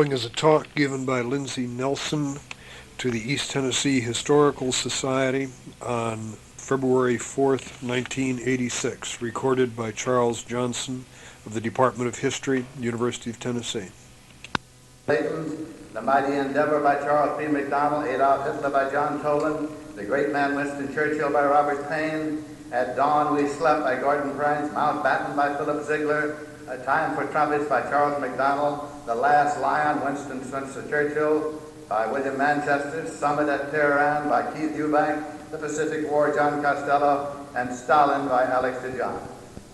following is a talk given by Lindsey Nelson to the East Tennessee Historical Society on February 4th, 1986, recorded by Charles Johnson of the Department of History, University of Tennessee. The Mighty Endeavor by Charles P. McDonald, Adolf Hitler by John Tolan, The Great Man Winston Churchill by Robert Payne, At Dawn We Slept by Gordon Prince, Mountbatten by Philip Ziegler, A Time for Trumpets by Charles MacDonald, The Last Lion, Winston Churchill by William Manchester, Summit at Tehran by Keith Eubank, The Pacific War, John Costello, and Stalin by Alex de Jonge.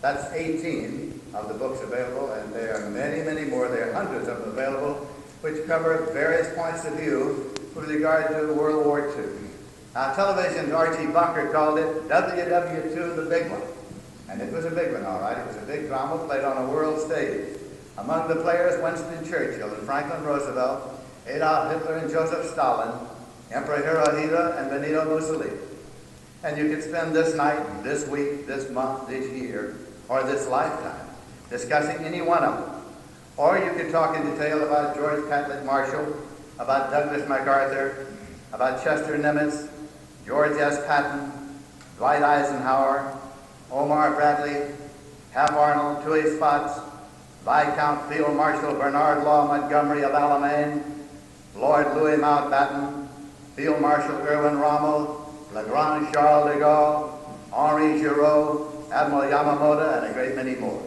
That's 18 of the books available, and there are many, many more. There are hundreds of them available, which cover various points of view with regard to World War II. Now, television's Archie Bunker called it WW2, the big one. And it was a big one, all right. It was a big drama played on a world stage. Among the players, Winston Churchill and Franklin Roosevelt, Adolf Hitler and Joseph Stalin, Emperor Hirohito and Benito Mussolini. And you could spend this night, this week, this month, this year, or this lifetime discussing any one of them. Or you could talk in detail about George Catlett Marshall, about Douglas MacArthur, about Chester Nimitz, George S. Patton, Dwight Eisenhower, Omar Bradley, Hap Arnold, Toohey Spots, Viscount Field Marshal Bernard Law Montgomery of Alamein, Lord Louis Mountbatten, Field Marshal Irwin Rommel, Le Grand Charles de Gaulle, Henri Giraud, Admiral Yamamoto, and a great many more.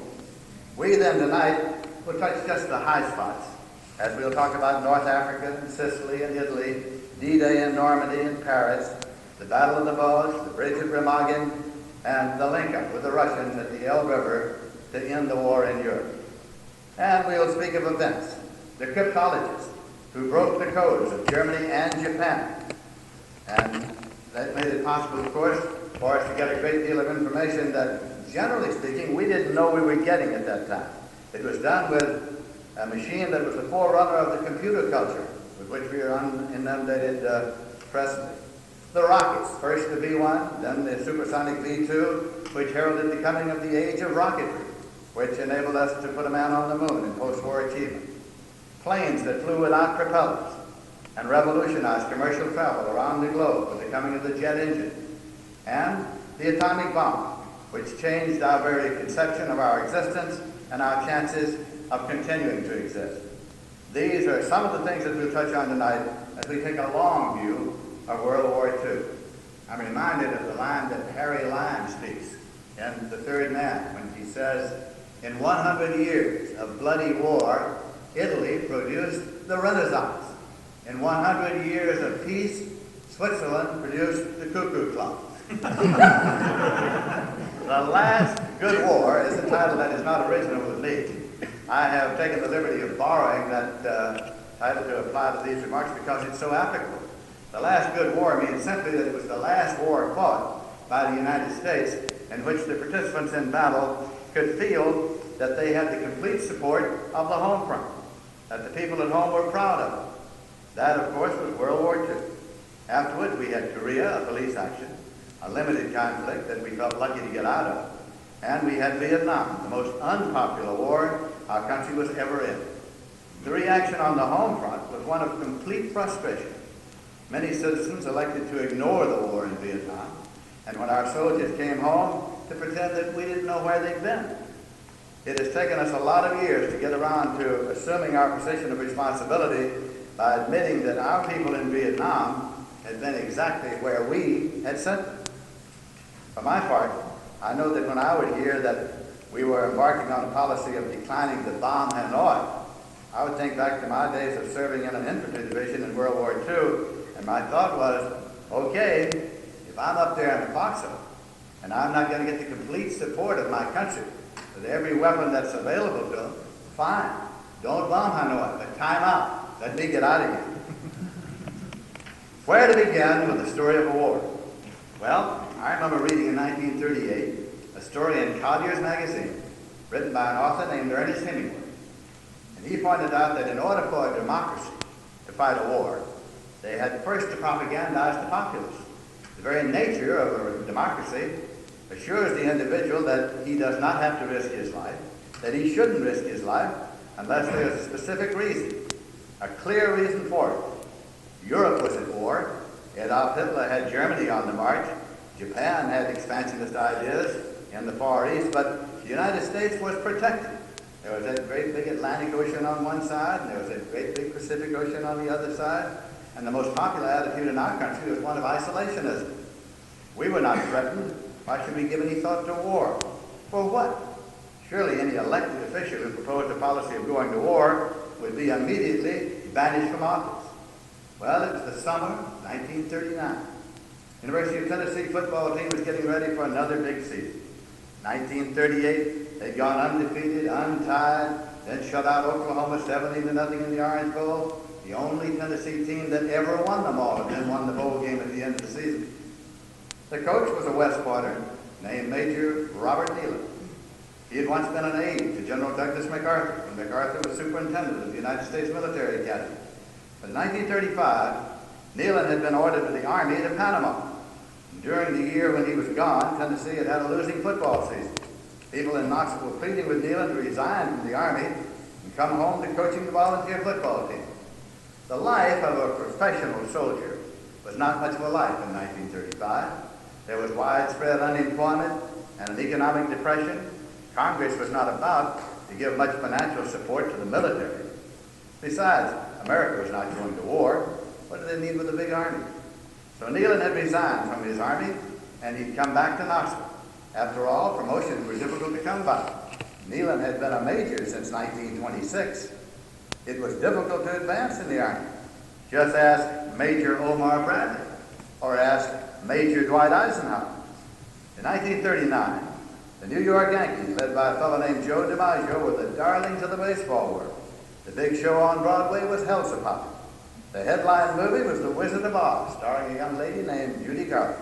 We then tonight will touch just the high spots, as we'll talk about North Africa and Sicily and Italy, D-Day in Normandy and Paris, the Battle of the Bulge, the Bridge of Remagen, and the link-up with the Russians at the Elbe River to end the war in Europe. And we'll speak of events, the cryptologists who broke the codes of Germany and Japan. And that made it possible, of course, for us to get a great deal of information that, generally speaking, we didn't know we were getting at that time. It was done with a machine that was the forerunner of the computer culture, with which we are inundated presently. The rockets, first the V-1, then the supersonic V-2, which heralded the coming of the age of rocketry, which enabled us to put a man on the moon in post-war achievement. Planes that flew without propellers and revolutionized commercial travel around the globe with the coming of the jet engine. And the atomic bomb, which changed our very conception of our existence and our chances of continuing to exist. These are some of the things that we'll touch on tonight as we take a long view of World War II. I'm reminded of the line that Harry Lime speaks in The Third Man when he says, "In 100 years of bloody war, Italy produced the Renaissance. In 100 years of peace, Switzerland produced the Cuckoo Clock." The Last Good War is a title that is not original with me. I have taken the liberty of borrowing that title to apply to these remarks because it's so applicable. The Last Good War means simply that it was the last war fought by the United States in which the participants in battle could feel that they had the complete support of the home front, that the people at home were proud of it. That, of course, was World War II. Afterward, we had Korea, a police action, a limited conflict that we felt lucky to get out of. And we had Vietnam, the most unpopular war our country was ever in. The reaction on the home front was one of complete frustration. Many citizens elected to ignore the war in Vietnam, and when our soldiers came home, to pretend that we didn't know where they'd been. It has taken us a lot of years to get around to assuming our position of responsibility by admitting that our people in Vietnam had been exactly where we had sent them. For my part, I know that when I would hear that we were embarking on a policy of declining the bomb Hanoi, I would think back to my days of serving in an infantry division in World War II, and my thought was, okay, if I'm up there in the foxhole, and I'm not going to get the complete support of my country with every weapon that's available to them, fine, don't bomb Hanoi, but time out, let me get out of here. Where to begin with the story of a war? Well, I remember reading in 1938 a story in Collier's magazine written by an author named Ernest Hemingway. And he pointed out that in order for a democracy to fight a war, they had first to propagandize the populace. The very nature of a democracy assures the individual that he does not have to risk his life, that he shouldn't risk his life unless there's a specific reason. A clear reason for it. Europe was at war. Adolf Hitler had Germany on the march. Japan had expansionist ideas in the Far East, but the United States was protected. There was that great big Atlantic Ocean on one side, and there was that great big Pacific Ocean on the other side. And the most popular attitude in our country was one of isolationism. We were not threatened. Why should we give any thought to war? For what? Surely any elected official who proposed a policy of going to war would be immediately banished from office. Well, it was the summer of 1939. University of Tennessee football team was getting ready for another big season. 1938, they'd gone undefeated, untied, then shut out Oklahoma 70-0 in the Orange Bowl. The only Tennessee team that ever won them all, and then won the bowl game at the end of the season. The coach was a West Pointer named Major Robert Neyland. He had once been an aide to General Douglas MacArthur when MacArthur was superintendent of the United States Military Academy. But in 1935, Neyland had been ordered to the Army to Panama. And during the year when he was gone, Tennessee had had a losing football season. People in Knoxville were pleading with Neyland to resign from the Army and come home to coaching the volunteer football team. The life of a professional soldier was not much of a life in 1935. There was widespread unemployment and an economic depression. Congress was not about to give much financial support to the military. Besides, America was not going to war. What did they need with a big army? So Neyland had resigned from his army, and he'd come back to Knoxville. After all, promotions were difficult to come by. Neyland had been a major since 1926. It was difficult to advance in the Army. Just ask Major Omar Bradley, or ask Major Dwight Eisenhower. In 1939, the New York Yankees, led by a fellow named Joe DiMaggio, were the darlings of the baseball world. The big show on Broadway was Hellsapop. The headline movie was The Wizard of Oz, starring a young lady named Judy Garland.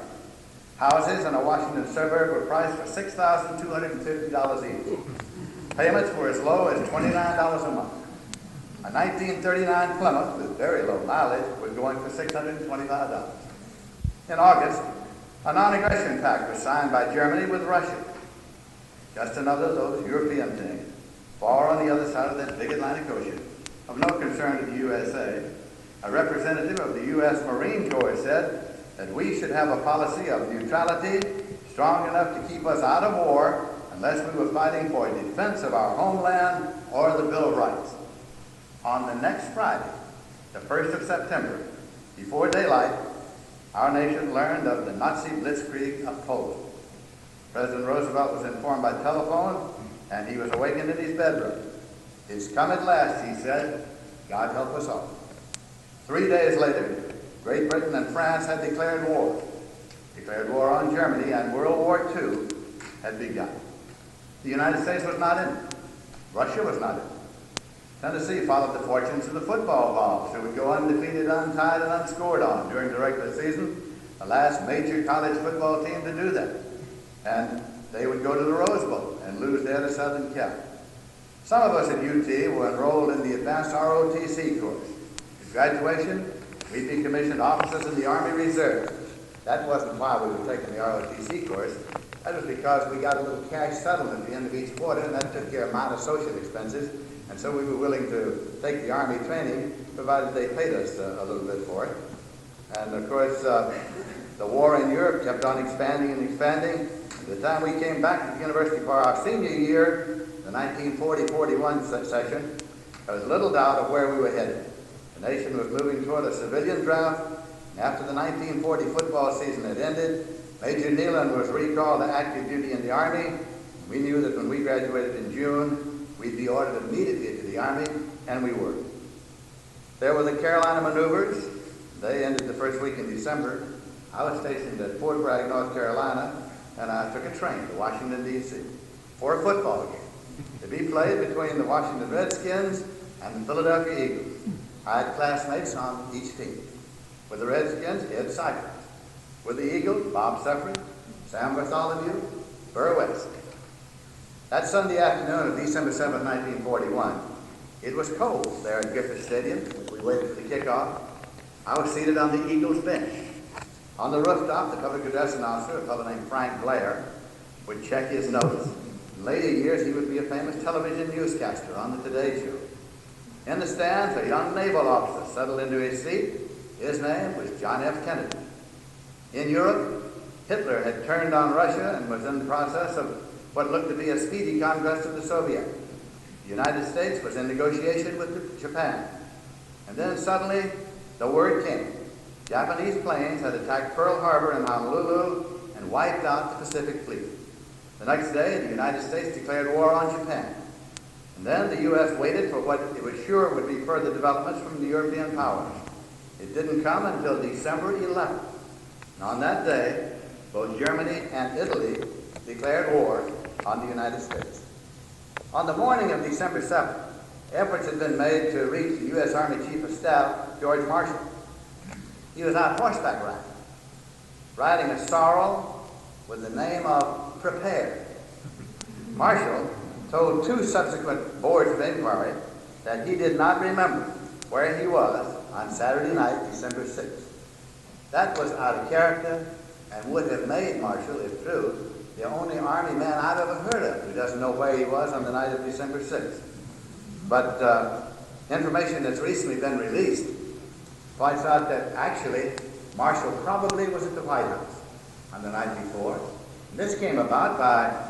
Houses in a Washington suburb were priced for $6,250 each. Payments were as low as $29 a month. A 1939 Plymouth with very low mileage was going for $625. In August, a non-aggression pact was signed by Germany with Russia. Just another of those European things, far on the other side of that big Atlantic Ocean, of no concern to the USA. A representative of the U.S. Marine Corps said that we should have a policy of neutrality strong enough to keep us out of war unless we were fighting for defense of our homeland or the Bill of Rights. On the next Friday, the 1st of September, before daylight, our nation learned of the Nazi blitzkrieg of Poland. President Roosevelt was informed by telephone, and he was awakened in his bedroom. "It's come at last," he said. "God help us all." 3 days later, Great Britain and France had declared war on Germany, and World War II had begun. The United States was not in it. Russia was not in it. Tennessee followed the fortunes of the football Vols, who would go undefeated, untied, and unscored on during the regular season, the last major college football team to do that. And they would go to the Rose Bowl and lose there to Southern Cal. Some of us at UT were enrolled in the advanced ROTC course. At graduation, we'd be commissioned officers in the Army Reserve. That wasn't why we were taking the ROTC course. That was because we got a little cash settlement at the end of each quarter, and that took care of minor social expenses. And so we were willing to take the Army training, provided they paid us a little bit for it. And of course, the war in Europe kept on expanding and expanding. By the time we came back to the university for our senior year, the 1940-41 session, there was little doubt of where we were headed. The nation was moving toward a civilian draft, and after the 1940 football season had ended, Major Neyland was recalled to active duty in the Army. We knew that when we graduated in June, we'd be ordered immediately to the Army, and we were. There were the Carolina maneuvers. They ended the first week in December. I was stationed at Fort Bragg, North Carolina, and I took a train to Washington, D.C. for a football game to be played between the Washington Redskins and the Philadelphia Eagles. I had classmates on each team. With the Redskins, Ed Cypress. With the Eagles, Bob Suffren, Sam Bartholomew, Burr West. That Sunday afternoon of December 7, 1941, it was cold there at Griffith Stadium as we waited for the kickoff. I was seated on the Eagles bench. On the rooftop, the public address announcer, a fellow named Frank Blair, would check his notes. In later years, he would be a famous television newscaster on the Today Show. In the stands, a young naval officer settled into his seat. His name was John F. Kennedy. In Europe, Hitler had turned on Russia and was in the process of what looked to be a speedy conquest of the Soviet. The United States was in negotiation with Japan. And then suddenly, the word came. Japanese planes had attacked Pearl Harbor and Honolulu and wiped out the Pacific Fleet. The next day, the United States declared war on Japan. And then the U.S. waited for what it was sure would be further developments from the European powers. It didn't come until December 11th. And on that day, both Germany and Italy declared war on the United States. On the morning of December 7th, efforts had been made to reach the U.S. Army Chief of Staff, George Marshall. He was out horseback riding a sorrel with the name of Prepare. Marshall told two subsequent boards of inquiry that he did not remember where he was on Saturday night, December 6th. That was out of character and would have made Marshall, if true, the only Army man I've ever heard of who doesn't know where he was on the night of December 6th. But information that's recently been released points out that actually Marshall probably was at the White House on the night before. And this came about by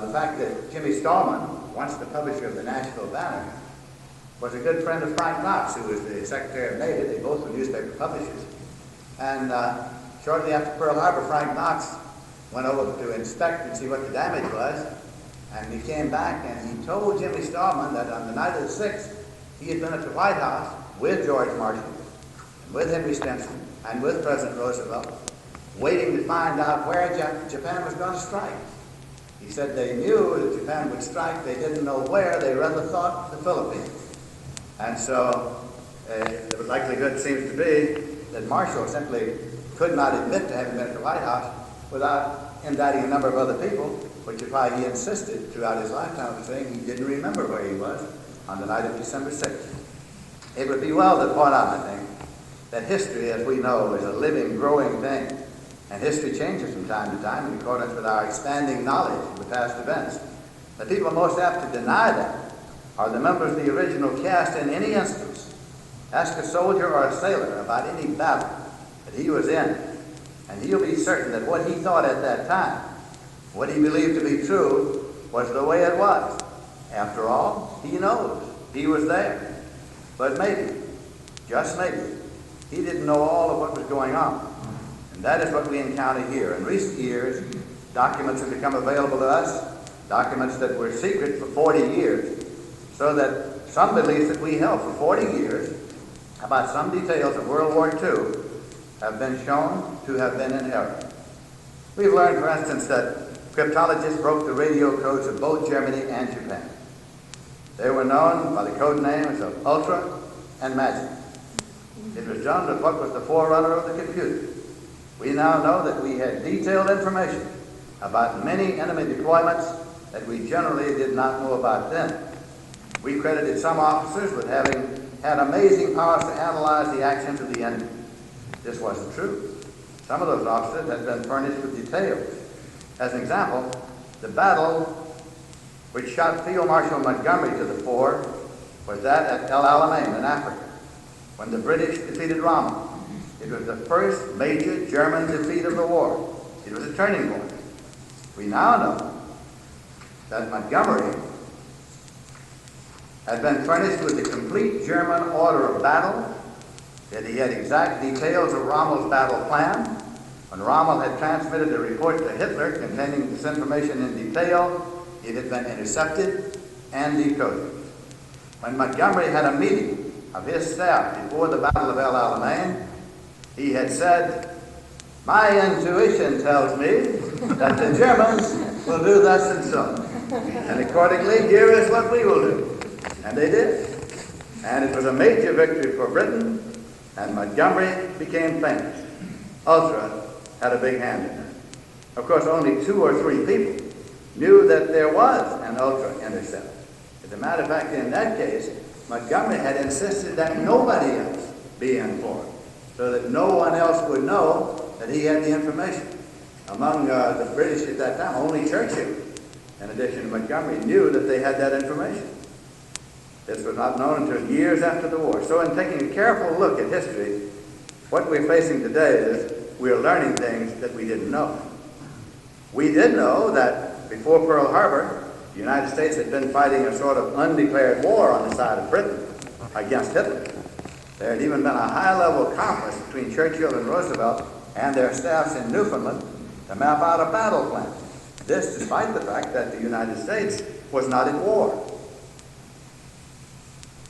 the fact that Jimmy Stallman, once the publisher of the Nashville Banner, was a good friend of Frank Knox, who was the Secretary of Navy. They both were newspaper publishers. And shortly after Pearl Harbor, Frank Knox went over to inspect and see what the damage was. And he came back and he told Jimmy Stallman that on the night of the 6th, he had been at the White House with George Marshall, and with Henry Stimson, and with President Roosevelt, waiting to find out where Japan was going to strike. He said they knew that Japan would strike, they didn't know where, they rather thought the Philippines. And so the likelihood seems to be that Marshall simply could not admit to having been at the White House without indicting a number of other people, which is why he insisted throughout his lifetime of saying he didn't remember where he was on the night of December 6th. It would be well to point out, I think, that history, as we know, is a living, growing thing. And history changes from time to time in accordance with our expanding knowledge of the past events. The people most apt to deny that are the members of the original cast in any instance. Ask a soldier or a sailor about any battle that he was in, and he'll be certain that what he thought at that time, what he believed to be true, was the way it was. After all, he knows. He was there. But maybe, just maybe, he didn't know all of what was going on. And that is what we encounter here. In recent years, documents have become available to us, documents that were secret for 40 years, so that some beliefs that we held for 40 years about some details of World War II have been shown to have been in error. We've learned, for instance, that cryptologists broke the radio codes of both Germany and Japan. They were known by the code names of Ultra and Magic. It was done with what was the forerunner of the computer. We now know that we had detailed information about many enemy deployments that we generally did not know about then. We credited some officers with having had amazing powers to analyze the actions of the enemy. This wasn't true. Some of those officers had been furnished with details. As an example, the battle which shot Field Marshal Montgomery to the fore was that at El Alamein in Africa, when the British defeated Rommel. It was the first major German defeat of the war. It was a turning point. We now know that Montgomery had been furnished with the complete German order of battle, that he had exact details of Rommel's battle plan. When Rommel had transmitted a report to Hitler containing this information in detail, it had been intercepted and decoded. When Montgomery had a meeting of his staff before the Battle of El Alamein, he had said, "My intuition tells me that the Germans will do thus and so. And accordingly, here is what we will do." And they did. And it was a major victory for Britain, and Montgomery became famous. Ultra had a big hand in it. Of course, only 2 or 3 people knew that there was an Ultra intercept. As a matter of fact, in that case, Montgomery had insisted that nobody else be informed, so that no one else would know that he had the information. Among the British at that time, only Churchill, in addition to Montgomery, knew that they had that information. This was not known until years after the war. So in taking a careful look at history, what we're facing today is we're learning things that we didn't know. We did know that before Pearl Harbor, the United States had been fighting a sort of undeclared war on the side of Britain against Hitler. There had even been a high-level conference between Churchill and Roosevelt and their staffs in Newfoundland to map out a battle plan. This despite the fact that the United States was not at war.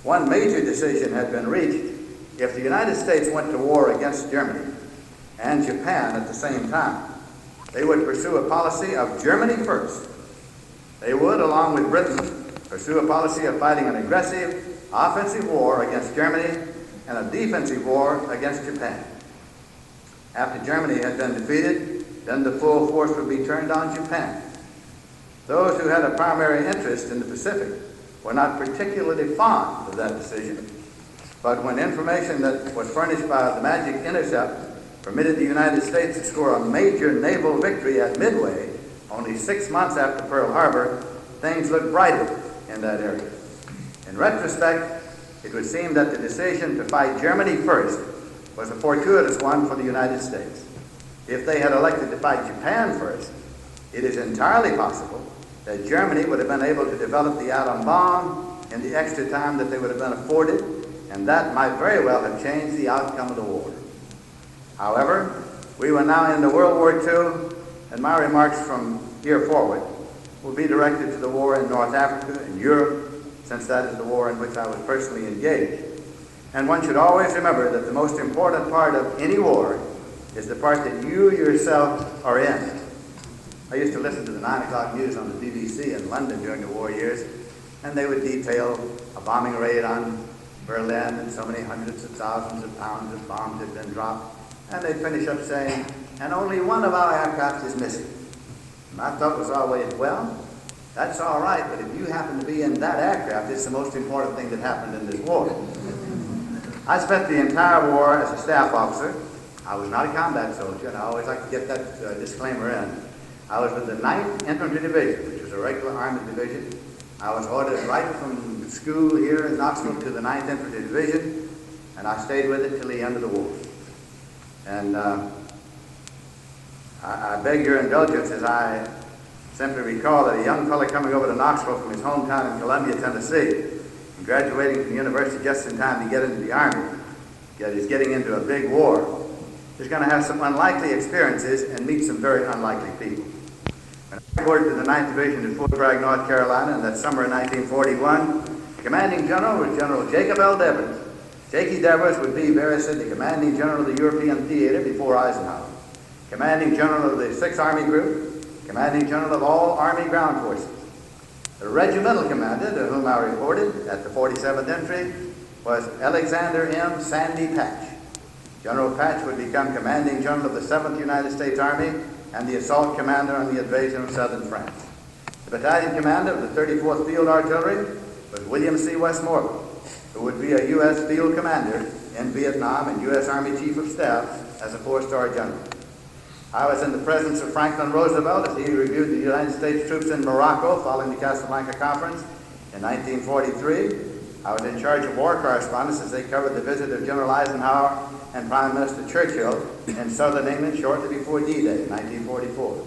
One major decision had been reached. If the United States went to war against Germany and Japan at the same time, they would pursue a policy of Germany first. They would, along with Britain, pursue a policy of fighting an aggressive, offensive war against Germany and a defensive war against Japan. After Germany had been defeated, then the full force would be turned on Japan. Those who had a primary interest in the Pacific were not particularly fond of that decision. But when information that was furnished by the Magic Intercept permitted the United States to score a major naval victory at Midway, only 6 months after Pearl Harbor, things looked brighter in that area. In retrospect, it would seem that the decision to fight Germany first was a fortuitous one for the United States. If they had elected to fight Japan first, it is entirely possible that Germany would have been able to develop the atom bomb in the extra time that they would have been afforded, and that might very well have changed the outcome of the war. However, we were now into World War II, and my remarks from here forward will be directed to the war in North Africa and Europe, since that is the war in which I was personally engaged. And one should always remember that the most important part of any war is the part that you yourself are in. I used to listen to the 9 o'clock news on the BBC in London during the war years, and they would detail a bombing raid on Berlin, and so many hundreds of thousands of pounds of bombs had been dropped. And they'd finish up saying, and only one of our aircraft is missing. My thought was always, well, that's all right, but if you happen to be in that aircraft, it's the most important thing that happened in this war. I spent the entire war as a staff officer. I was not a combat soldier, and I always like to get that disclaimer in. I was with the 9th Infantry Division, which was a regular Army division. I was ordered right from school here in Knoxville to the 9th Infantry Division, and I stayed with it till the end of the war. And I beg your indulgence as I simply recall that a young fellow coming over to Knoxville from his hometown in Columbia, Tennessee, and graduating from the university just in time to get into the Army, yet he's getting into a big war, is going to have some unlikely experiences and meet some very unlikely people. When I reported to the 9th Division at Fort Bragg, North Carolina, in that summer of 1941, the commanding general was General Jacob L. Devers. Jakey Devers would be, Vera said, the commanding general of the European theater before Eisenhower, commanding general of the 6th Army Group, commanding general of all Army ground forces. The regimental commander to whom I reported at the 47th Infantry was Alexander M. Sandy Patch. General Patch would become commanding general of the 7th United States Army and the assault commander on the invasion of southern France. The battalion commander of the 34th Field Artillery was William C. Westmoreland, who would be a U.S. field commander in Vietnam and U.S. Army Chief of Staff as a 4-star general. I was in the presence of Franklin Roosevelt as he reviewed the United States troops in Morocco following the Casablanca Conference in 1943. I was in charge of war correspondence as they covered the visit of General Eisenhower and Prime Minister Churchill in southern England shortly before D-Day in 1944.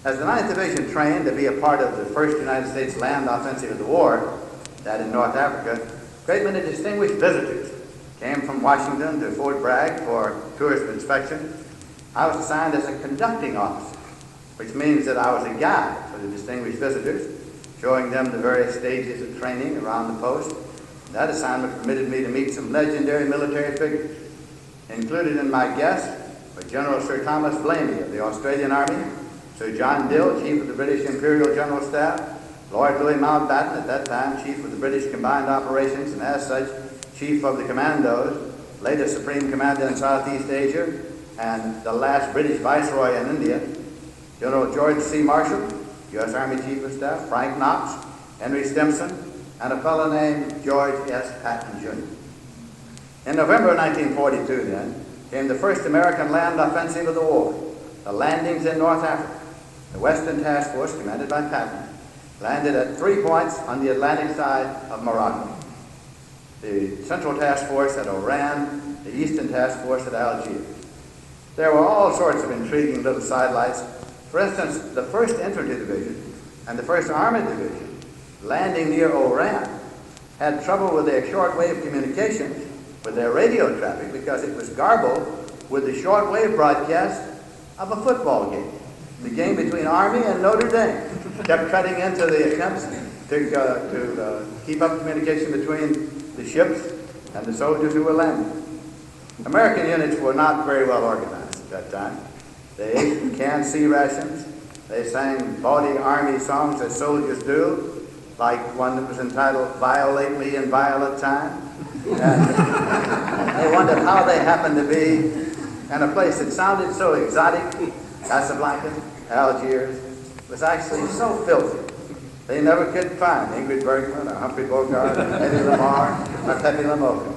As the 9th Division trained to be a part of the first United States land offensive of the war, that in North Africa, a great many distinguished visitors came from Washington to Fort Bragg for tours of inspection. I was assigned as a conducting officer, which means that I was a guide for the distinguished visitors, showing them the various stages of training around the post. That assignment permitted me to meet some legendary military figures. Included in my guests were General Sir Thomas Blamey of the Australian Army, Sir John Dill, Chief of the British Imperial General Staff, Lord Louis Mountbatten, at that time Chief of the British Combined Operations, and as such, Chief of the Commandos, later Supreme Commander in Southeast Asia, and the last British Viceroy in India, General George C. Marshall, U.S. Army Chief of Staff, Frank Knox, Henry Stimson, and a fellow named George S. Patton, Jr. In November of 1942, then, came the first American land offensive of the war, the landings in North Africa. The Western Task Force, commanded by Patton, landed at 3 points on the Atlantic side of Morocco. The Central Task Force at Oran, the Eastern Task Force at Algiers. There were all sorts of intriguing little sidelights. For instance, the 1st Infantry Division and the 1st Armored Division, landing near Oran, had trouble with their shortwave communications, with their radio traffic, because it was garbled with the shortwave broadcast of a football game. The game between Army and Notre Dame kept cutting into the attempts to keep up communication between the ships and the soldiers who were landing. American units were not very well organized at that time. They ate canned sea rations. They sang bawdy Army songs as soldiers do, like one that was entitled "Violate Me in Violet Time." And they wondered how they happened to be in a place that sounded so exotic. Casablanca, Algiers, was actually so filthy. They never could find Ingrid Bergman or Humphrey Bogart or Eddie Lamar or Pepe Le Mocha.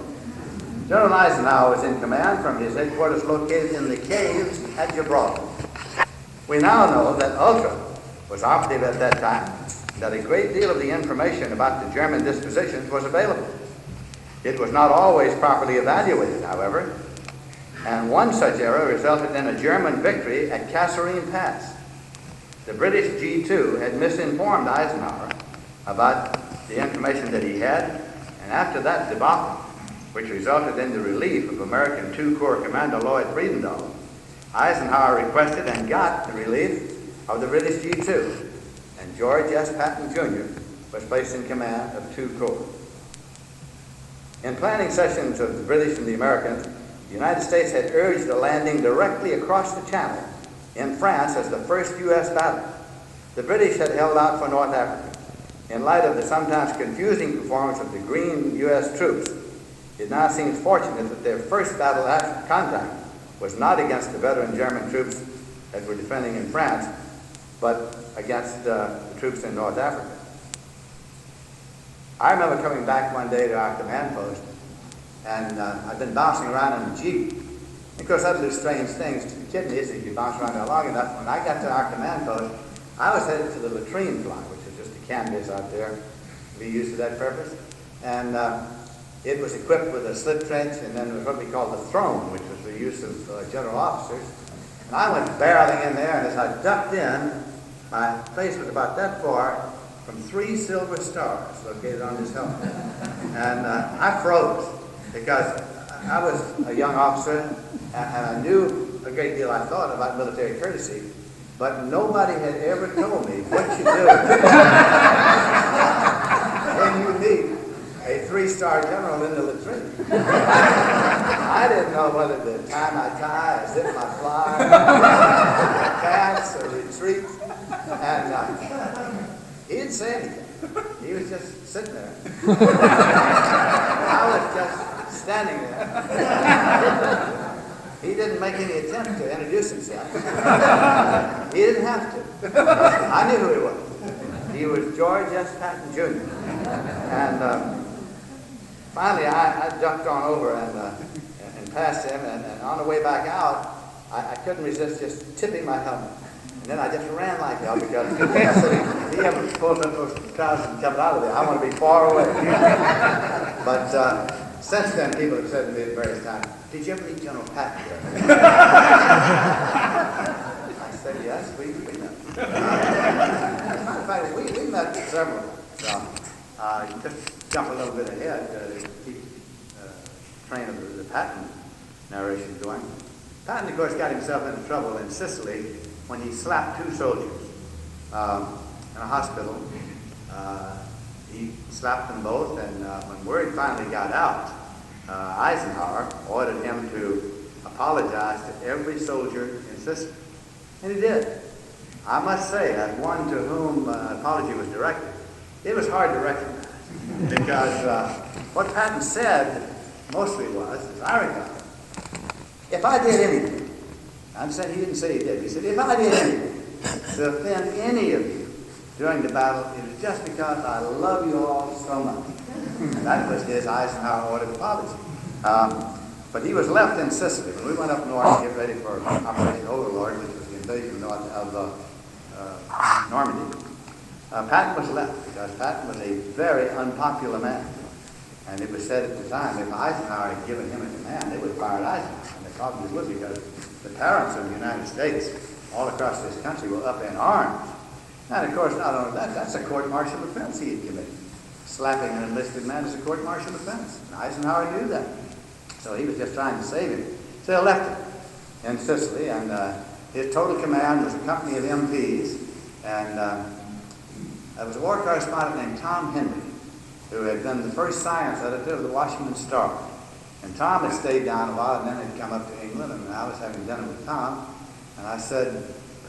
General Eisenhower was in command from his headquarters located in the caves at Gibraltar. We now know that Ultra was operative at that time, that a great deal of the information about the German dispositions was available. It was not always properly evaluated, however, and one such error resulted in a German victory at Kasserine Pass. The British G2 had misinformed Eisenhower about the information that he had, and after that debacle, which resulted in the relief of American II Corps Commander Lloyd Friedendahl, Eisenhower requested and got the relief of the British G2, and George S. Patton, Jr. was placed in command of II Corps. In planning sessions of the British and the Americans, the United States had urged a landing directly across the Channel in France as the first U.S. battle. The British had held out for North Africa. In light of the sometimes confusing performance of the green U.S. troops, it now seems fortunate that their first battle after contact was not against the veteran German troops that were defending in France, but against the troops in North Africa. I remember coming back one day to our command post, and I'd been bouncing around in the Jeep. Of course, I'd do strange things to the kidneys if you bounce around there long enough. When I got to our command post, I was headed to the latrine fly, which is just a canvas out there to be used for that purpose. And it was equipped with a slit trench, and then there was what we called the throne, which was the use of general officers. And I went barreling in there, and as I ducked in, my face was about that far from 3 silver stars located on his helmet. And I froze, because I was a young officer, and I knew a great deal, I thought, about military courtesy, but nobody had ever told me what you do when you meet a 3-star general in the latrine. I didn't know whether to tie my tie, or zip my fly, pass, or retreat, and he didn't say anything. He was just sitting there. I was just standing there. He didn't make any attempt to introduce himself. He didn't have to. I knew who he was. He was George S. Patton, Jr. And finally, I ducked on over and passed him, and on the way back out, I couldn't resist just tipping my helmet. And then I just ran like hell, because he ever pulled up those trousers and coming out of there. I want to be far away. But since then, people have said to me at various times, "Did you ever meet General Patton?" I said, "Yes, we met." As a matter of fact, we met several. So just jump a little bit ahead to keep train of the Patton narration going. Patton, of course, got himself into trouble in Sicily when he slapped 2 soldiers in a hospital. He slapped them both, and when word finally got out, Eisenhower ordered him to apologize to every soldier in Sicily. And he did. I must say, as one to whom an apology was directed, it was hard to recognize, because what Patton said mostly was, as I recall, if I did anything, I'm saying he didn't say he did, he said, if I did anything to offend any of you during the battle, it was just because I love you all so much. That was his Eisenhower ordered apology. But he was left in Sicily. When we went up north to get ready for Operation Overlord, which was the invasion of Normandy, Patton was left because Patton was a very unpopular man. And it was said at the time, if Eisenhower had given him a command, they would have fired Eisenhower. And they probably would, because the parents of the United States all across this country were up in arms. And of course, not only that, that's a court-martial offense he had committed. Slapping an enlisted man is a court-martial offense. And Eisenhower knew that. So he was just trying to save him. So they left him in Sicily, and his total command was a company of MPs. And there was a war correspondent named Tom Henry, who had been the first science editor of the Washington Star. And Tom had stayed down a while, and then had come up to England, and I was having dinner with Tom. And I said,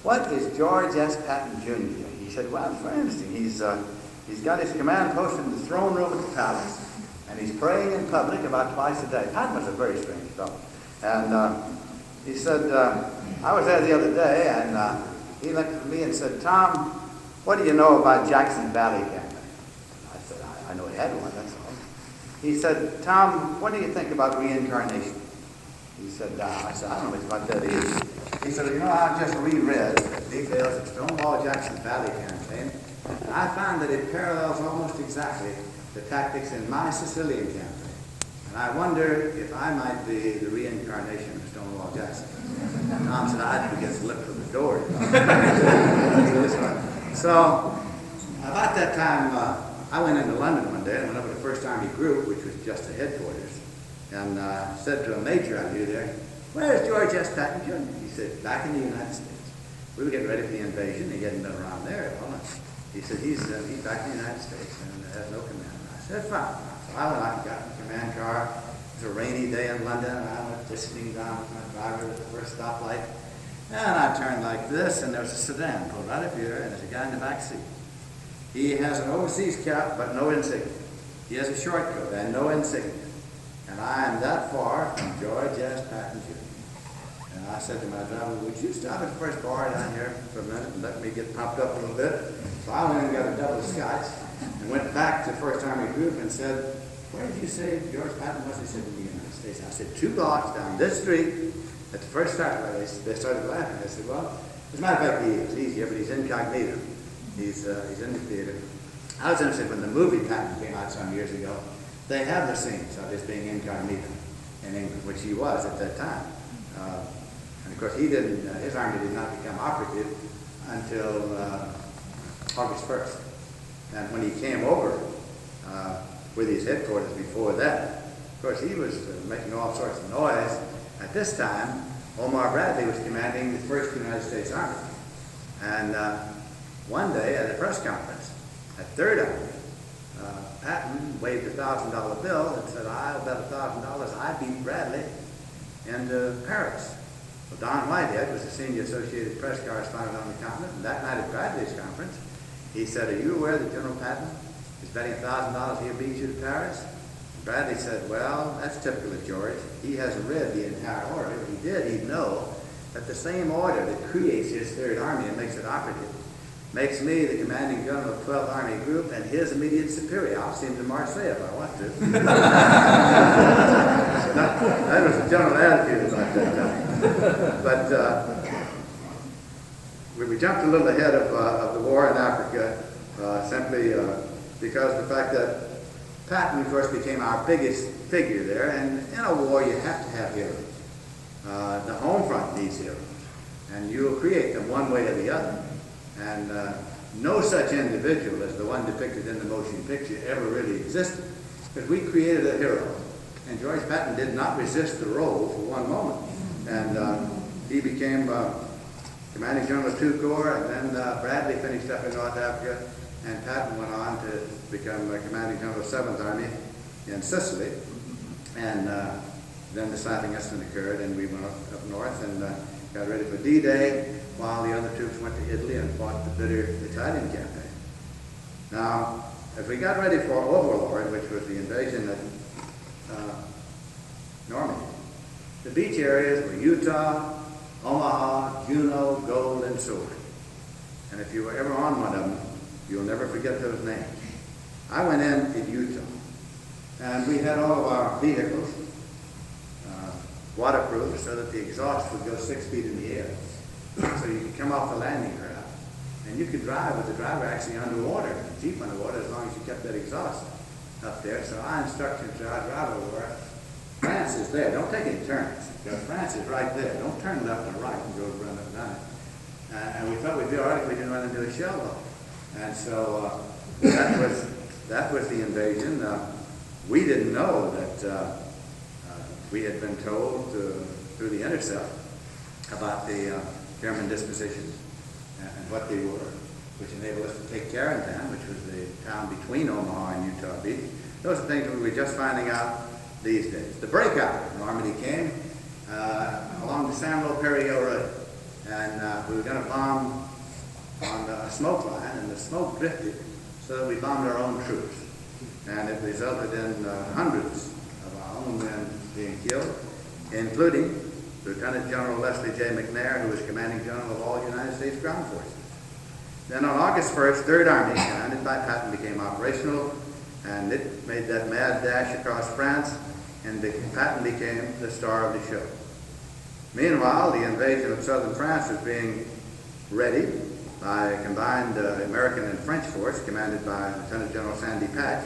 "What is George S. Patton Jr.?" He said, "Well, for instance, he's got his command post in the throne room at the palace, and he's praying in public about twice a day." Patton was a very strange fellow. And he said, I was there the other day, and he looked at me and said, "Tom, what do you know about Jackson Valley campaign?" I said, I know he had one, that's all. He said, "Tom, what do you think about reincarnation?" He said, I said, "I don't know much about that either." He said, "You know, I just reread the details of Stonewall Jackson Valley campaign, and I found that it parallels almost exactly the tactics in my Sicilian campaign. And I wonder if I might be the reincarnation of Stonewall Jackson." And Tom said, "I'd be against the lip of the door." So, about that time, I went into London one day and went over to the 1st Army Group, which was just the headquarters, and said to a major I knew there, "Where's George S. Patton Jr.?" He said, "Back in the United States." We were getting ready for the invasion. He hadn't been around there at all. He said, he's back in the United States and has no command. I said, "Fine." So I went out and got in the command car. It was a rainy day in London, and I went disking down with my driver at the first stoplight. And I turned like this, and there was a sedan pulled right up here, and there's a guy in the back seat. He has an overseas cap, but no insignia. He has a short coat and no insignia. And I am that far from George S. Patton Jr. And I said to my driver, "Would you stop at the first bar down here for a minute and let me get pumped up a little bit?" So I went and got a double scotch and went back to the 1st Army Group and said, "Where did you say George Patton was?" He said, "In the United States." I said, 2 blocks down this street at the first stoplight." They started laughing. I said, "Well, as a matter of fact, he's easier, but he's incognito. He's in the theater." I was interested when the movie Patton came out some years ago. They have the scenes of his being incognito in England, which he was at that time. And of course, he didn't. His army did not become operative until August 1st. And when he came over with his headquarters before that, of course, he was making all sorts of noise. At this time, Omar Bradley was commanding the 1st United States Army. And one day at a press conference at 3rd Army, Patton waved a $1,000 bill and said, "I'll bet $1,000 I beat Bradley into Paris." Well, Don Whitehead was the senior Associated Press correspondent on the continent, and that night at Bradley's conference, he said, "Are you aware that General Patton is betting $1,000 he'll beat you to Paris?" And Bradley said, "Well, that's typical of George. He hasn't read the entire order. If he did, he'd know that the same order that creates his 3rd Army and makes it operative makes me the commanding general of 12th Army Group and his immediate superior. I'll send him to Marseille if I want to." So that was the general attitude about that time. But we jumped a little ahead of the war in Africa simply because of the fact that Patton, of course, became our biggest figure there. And in a war, you have to have heroes. The home front needs heroes. And you'll create them one way or the other. And no such individual as the one depicted in the motion picture ever really existed. But we created a hero. And George Patton did not resist the role for one moment. And he became commanding general of 2 Corps, and then Bradley finished up in North Africa, and Patton went on to become commanding general of 7th Army in Sicily. And then the slapping incident occurred, and we went up north and got ready for D-Day, while the other troops went to Italy and fought the bitter Italian campaign. Now, as we got ready for Overlord, which was the invasion of Normandy, the beach areas were Utah, Omaha, Juneau, Gold, and Sword. And if you were ever on one of them, you'll never forget those names. I went in Utah, and we had all of our vehicles waterproof so that the exhaust would go 6 feet in the air. So you could come off the landing craft And you could drive with the driver actually underwater, the Jeep underwater, as long as you kept that exhaust up there. So I instructed to our driver where France is there. Don't take any turns, because France is right there. Don't turn left and right and go run up and down it. And we thought we'd be all right if we didn't run into a shell hole. And so that was the invasion. We didn't know that we had been told through the intercept about the German dispositions and what they were, which enabled us to take Carentan, which was the town between Omaha and Utah Beach. Those are things that we were just finding out these days. The breakout, Normandy came along the San Loperio Road, and we were going to bomb on a smoke line, and the smoke drifted so that we bombed our own troops. And it resulted in hundreds of our own men being killed, including Lieutenant General Leslie J. McNair, who was commanding general of all United States ground forces. Then on August 1st, 3rd Army, commanded by Patton, became operational, and it made that mad dash across France, and Patton became the star of the show. Meanwhile, the invasion of southern France was being ready by a combined American and French force commanded by Lieutenant General Sandy Patch,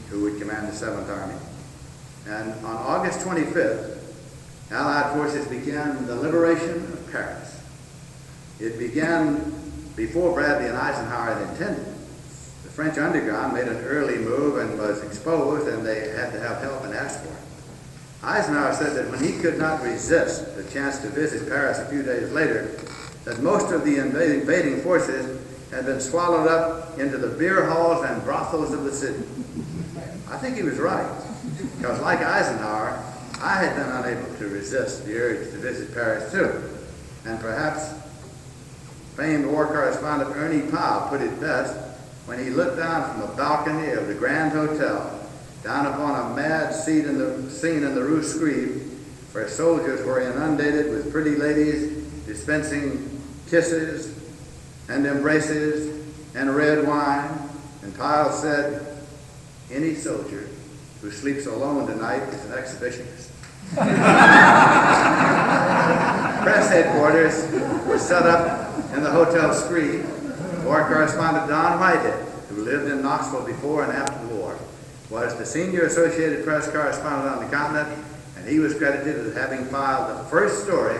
who would command the 7th Army. And on August 25th, Allied forces began the liberation of Paris. It began before Bradley and Eisenhower had intended. The French underground made an early move and was exposed, and they had to have help and asked for it. Eisenhower said that when he could not resist the chance to visit Paris a few days later, that most of the invading forces had been swallowed up into the beer halls and brothels of the city. I think he was right, because like Eisenhower, I had been unable to resist the urge to visit Paris too. And perhaps famed war correspondent Ernie Powell put it best when he looked down from a balcony of the Grand Hotel down upon a mad scene in the Rue Scribe, where soldiers were inundated with pretty ladies dispensing kisses and embraces and red wine. And Powell said, "Any soldier who sleeps alone tonight is an exhibitionist." Press headquarters was set up in the Hotel Scribe. War correspondent Don Whitehead, who lived in Knoxville before and after the war, was the senior Associated Press correspondent on the continent, and he was credited as having filed the first story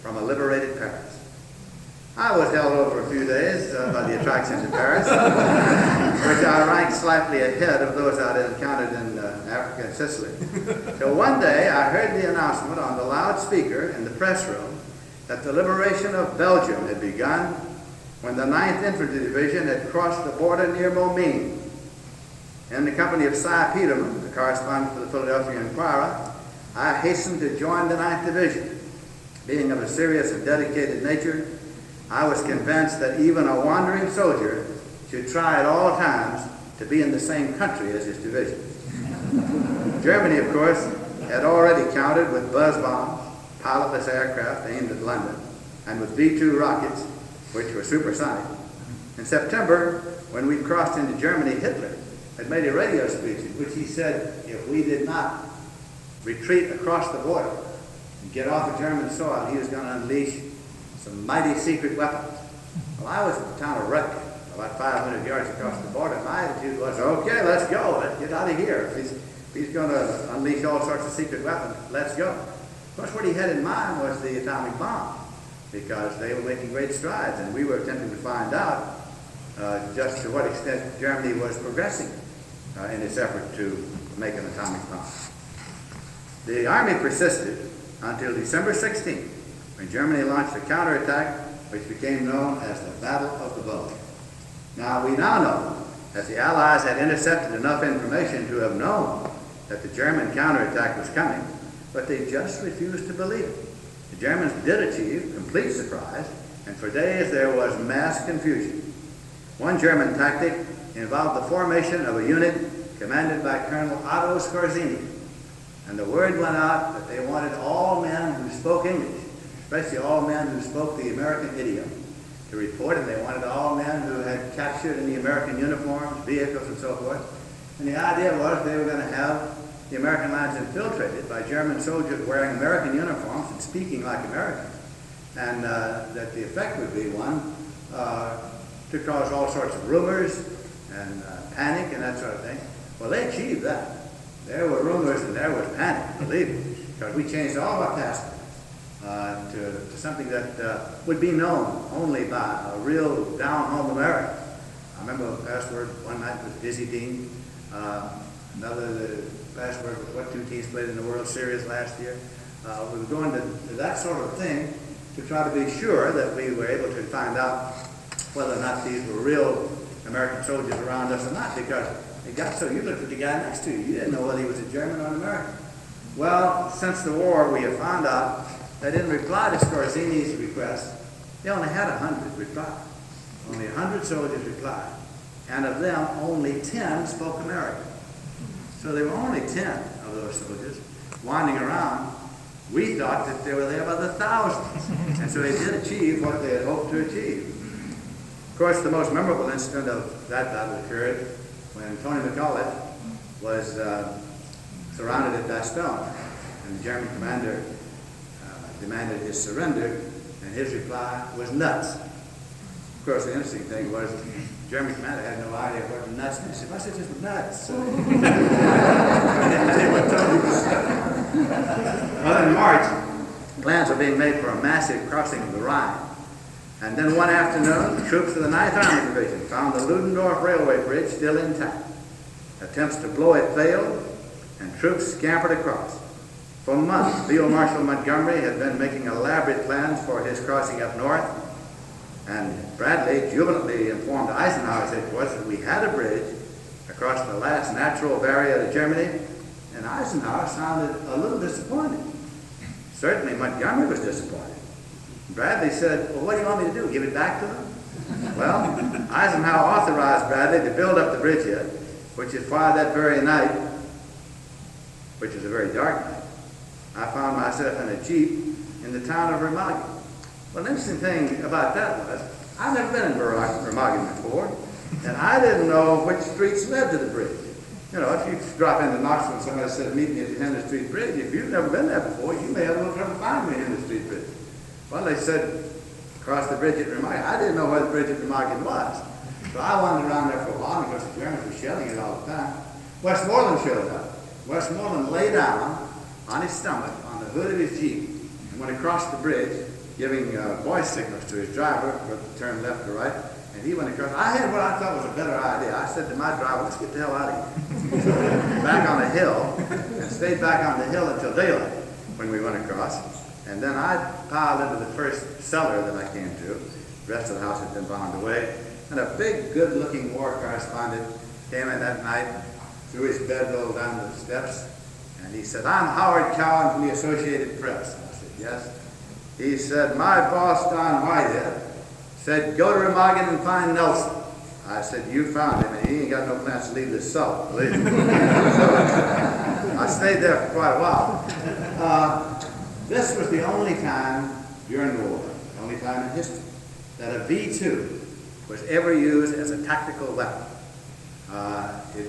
from a liberated Paris. I was held over a few days by the attractions in Paris, which I ranked slightly ahead of those I'd encountered in Africa and Sicily. So one day I heard the announcement on the loudspeaker in the press room that the liberation of Belgium had begun when the 9th Infantry Division had crossed the border near Momine. In the company of Cy Peterman, the correspondent for the Philadelphia Inquirer, I hastened to join the 9th Division. Being of a serious and dedicated nature, I was convinced that even a wandering soldier should try at all times to be in the same country as his division. Germany, of course, had already countered with buzz bombs, pilotless aircraft aimed at London, and with V-2 rockets, which were supersonic. In September, when we crossed into Germany, Hitler had made a radio speech in which he said if we did not retreat across the border and get off of German soil, he was going to unleash some mighty secret weapons. Well, I was at the town of Rutger, about 500 yards across the border. My attitude was, okay, let's go. Let's get out of here. If he's going to unleash all sorts of secret weapons, let's go. Of course, what he had in mind was the atomic bomb, because they were making great strides, and we were attempting to find out just to what extent Germany was progressing in its effort to make an atomic bomb. The Army persisted until December 16th, when Germany launched a counterattack which became known as the Battle of the Bulge. Now, we now know that the Allies had intercepted enough information to have known that the German counterattack was coming, but they just refused to believe it. The Germans did achieve complete surprise, and for days there was mass confusion. One German tactic involved the formation of a unit commanded by Colonel Otto Skorzeny, and the word went out that they wanted all men who spoke English, especially all men who spoke the American idiom, to report, and they wanted all men who had captured in the American uniforms, vehicles, and so forth. And the idea was they were going to have the American lines infiltrated by German soldiers wearing American uniforms and speaking like Americans. And that the effect would be one to cause all sorts of rumors and panic and that sort of thing. Well, they achieved that. There were rumors and there was panic, believe me, because we changed all our passwords to something that would be known only by a real down-home American. I remember a password one night was Dizzy Dean. Another password was what two teams played in the World Series last year. We were going to that sort of thing to try to be sure that we were able to find out whether or not these were real American soldiers around us or not, because it got so you looked at the guy next to you. You didn't know whether he was a German or an American. Well, since the war, we have found out that in reply to Scorzini's request, they only had 100 reply. Only 100 soldiers replied. And of them, only 10 spoke American. So there were only 10 of those soldiers wandering around. We thought that they were there by the thousands. And so they did achieve what they had hoped to achieve. Of course, the most memorable incident of that battle occurred when Tony McCulloch was surrounded at Bastogne. And the German commander demanded his surrender, and his reply was nuts. Of course, the interesting thing was the German commander had no idea what nuts meant. He said, "I said just nuts." So he didn't say what Tony was saying. Well, in March, plans were being made for a massive crossing of the Rhine. And then one afternoon, the troops of the 9th Army Division found the Ludendorff Railway Bridge still intact. Attempts to blow it failed, and troops scampered across. For months, Field Marshal Montgomery had been making elaborate plans for his crossing up north, and Bradley jubilantly informed Eisenhower's headquarters that we had a bridge across the last natural barrier to Germany, and Eisenhower sounded a little disappointed. Certainly Montgomery was disappointed. Bradley said, "Well, what do you want me to do, give it back to them?" Well, Eisenhower authorized Bradley to build up the bridgehead, which is why that very night, which was a very dark night, I found myself in a Jeep in the town of Remagen. Well, the interesting thing about that was, I've never been in Remagen before, and I didn't know which streets led to the bridge. You know, if you drop into Knoxville and somebody said, "Meet me at the Henry Street Bridge," if you've never been there before, you may have a little trouble finding the Henry Street Bridge. Well, they said, across the bridge at Remagen. I didn't know where the bridge at Remagen was. So I wandered around there for a while, because the Germans were shelling it all the time. Westmoreland showed up. Westmoreland lay down on his stomach on the hood of his Jeep and went across the bridge, giving voice signals to his driver for to turn left or right, and he went across. I had what I thought was a better idea. I said to my driver, "Let's get the hell out of here." So back on the hill, and stayed back on the hill until daylight when we went across. And then I piled into the first cellar that I came to. The rest of the house had been bombed away. And a big, good-looking war correspondent came in that night, threw his bedroll down the steps, and he said, "I'm Howard Cowan from the Associated Press." I said, "Yes." He said, "My boss, Don Whitehead, said, go to Remagen and find Nelson." I said, "You found him, and he ain't got no plans to leave this cellar, believe me." So I stayed there for quite a while. This was the only time during the war, the only time in history, that a V-2 was ever used as a tactical weapon.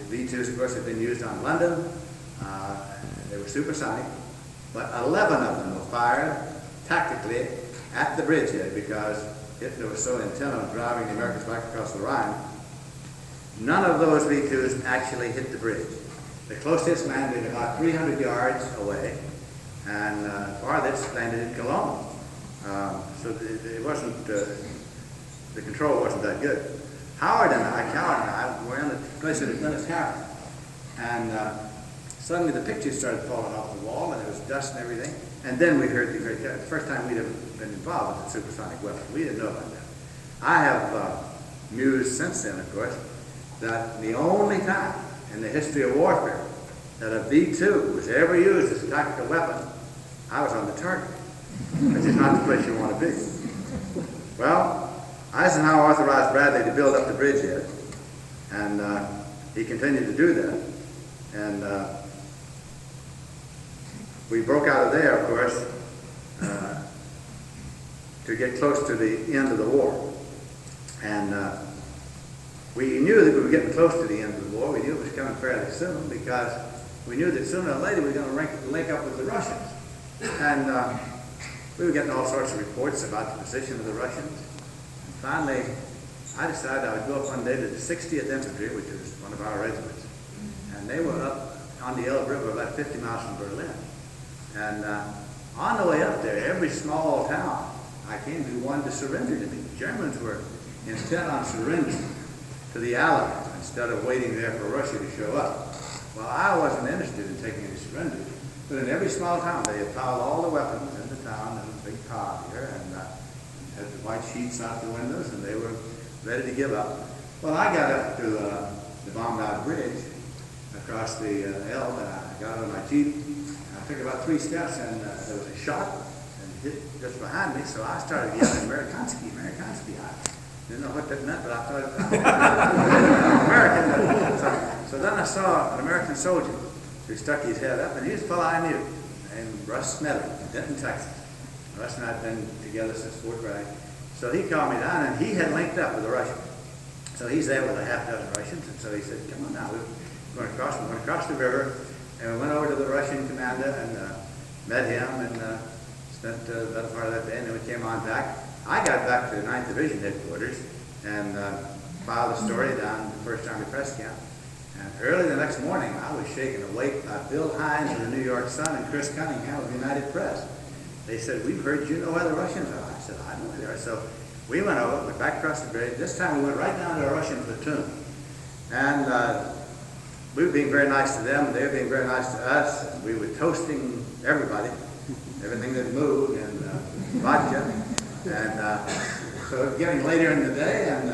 V-2s, of course, had been used on London. They were supersonic, but 11 of them were fired tactically at the bridgehead because Hitler was so intent on driving the Americans back across the Rhine. None of those V-2s actually hit the bridge. The closest landed about 300 yards away, and farthest landed in Cologne. So it wasn't, the control wasn't that good. Howard and I were in a place that had been a tavern, and suddenly the pictures started falling off the wall, and there was dust and everything. And then we heard the first time we'd ever been involved with a supersonic weapon. We didn't know about that. I have mused since then, of course, that the only time in the history of warfare that a V-2 was ever used as a tactical weapon, I was on the target, which is not the place you want to be. Well, Eisenhower authorized Bradley to build up the bridgehead, and he continued to do that. And we broke out of there, of course, to get close to the end of the war. And we knew that we were getting close to the end of the war. We knew it was coming fairly soon because we knew that sooner or later we were going to link up with the Russians. And we were getting all sorts of reports about the position of the Russians. And finally, I decided I would go up one day to the 60th Infantry, which was one of our regiments. And they were up on the Elbe River about 50 miles from Berlin. And on the way up there, every small town I came to wanted to surrender to me. The Germans were intent on surrendering to the Allies instead of waiting there for Russia to show up. Well, I wasn't interested in taking any surrender. But in every small town, they had piled all the weapons in the town in a big pile here and had the white sheets out the windows, and they were ready to give up. Well, I got up to the bombed-out bridge across the Elbe, and I got on my Jeep. I took about 3 steps, and there was a shot and hit just behind me, so I started yelling, Amerikansky, Amerikansky. I didn't know what that meant, but I thought it was American. So then I saw an American soldier who stuck his head up, and he was a fellow I knew, named Russ Sneller, in Denton, Texas. Russ and I had been together since Fort Bragg. So he called me down, and he had linked up with a Russian. So he's there with a half dozen Russians, and so he said, come on now, we're going to cross the river. And we went over to the Russian commander and met him and spent the better part of that day, and then we came on back. I got back to the 9th Division headquarters and filed a story down at the 1st Army Press Camp. And early the next morning, I was shaken awake by Bill Hines of the New York Sun and Chris Cunningham of the United Press. They said, we've heard you know where the Russians are. I said, I know where they are. So we went over, went back across the bridge. This time we went right down to a Russian platoon. And we were being very nice to them, and they were being very nice to us. And we were toasting everybody, everything that moved, and vodka. And so it was getting later in the day, and